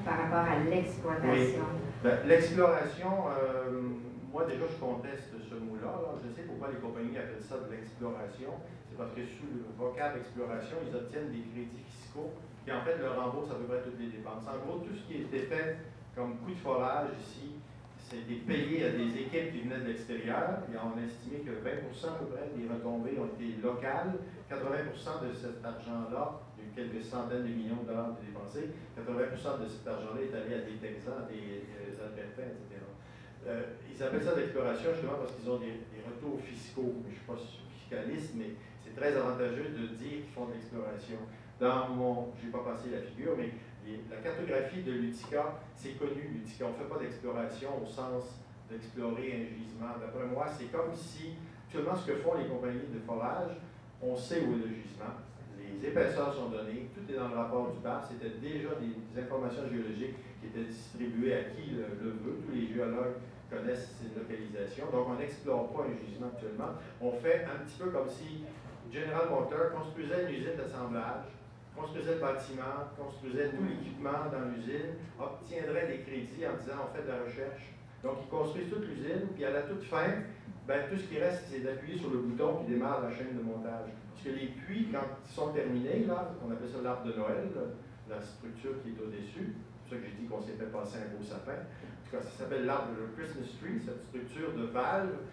Par rapport à l'exploitation. Oui. L'exploration, moi déjà je conteste ce mot-là. Je sais pourquoi les compagnies appellent ça de l'exploration. C'est parce que sous le vocable exploration, ils obtiennent des crédits fiscaux qui en fait leur remboursent à peu près toutes les dépenses. En gros, tout ce qui était fait comme coût de forage ici, c'était payé à des équipes qui venaient de l'extérieur. Et on a estimé que 20% à peu près des retombées ont été locales. 80% de cet argent-là, il y a eu quelques centaines de millions de dollars dépensés, 80% de cet argent-là est allé à des Texans, à des Albertains, etc. Ils appellent ça l'exploration justement parce qu'ils ont des retours fiscaux. Je ne suis pas fiscaliste, mais c'est très avantageux de dire qu'ils font de l'exploration. Dans mon, je n'ai pas passé la figure, mais la cartographie de l'UTICA, c'est connu, l'UTICA. On ne fait pas d'exploration au sens d'explorer un gisement. D'après moi, c'est comme si, actuellement, ce que font les compagnies de forage, on sait où est le gisement, les épaisseurs sont données, tout est dans le rapport du BAP, c'était déjà des informations géologiques qui étaient distribuées à qui le veut, tous les géologues connaissent ces localisations, donc on n'explore pas un gisement actuellement, on fait un petit peu comme si General Motors construisait une usine d'assemblage, construisait le bâtiment, construisait tout l'équipement dans l'usine, obtiendrait des crédits en disant on fait de la recherche. Donc ils construisent toute l'usine, puis à la toute fin, tout ce qui reste, c'est d'appuyer sur le bouton qui démarre la chaîne de montage. Parce que les puits, quand ils sont terminés, là, on appelle ça l'arbre de Noël, la structure qui est au-dessus, c'est pour ça que j'ai dit qu'on s'est fait passer un beau sapin. En tout cas, ça s'appelle l'arbre de Christmas Tree, cette structure de valve.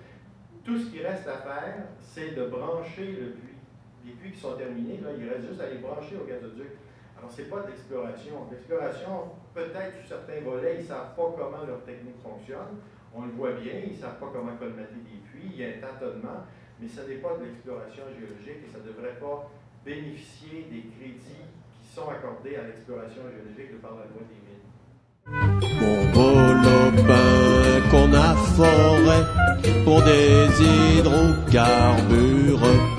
Tout ce qui reste à faire, c'est de brancher le puits. Les puits qui sont terminés, là, il reste juste à les brancher au gazoduc. Alors, ce n'est pas de l'exploration. L'exploration, peut-être sur certains volets, ils ne savent pas comment leur technique fonctionne. On le voit bien, ils ne savent pas comment colmater des puits, il y a un tâtonnement, mais ce n'est pas de l'exploration géologique et ça ne devrait pas bénéficier des crédits qui sont accordés à l'exploration géologique de par la loi des mines. Mon beau lopin qu'on a forêt pour des hydrocarbures.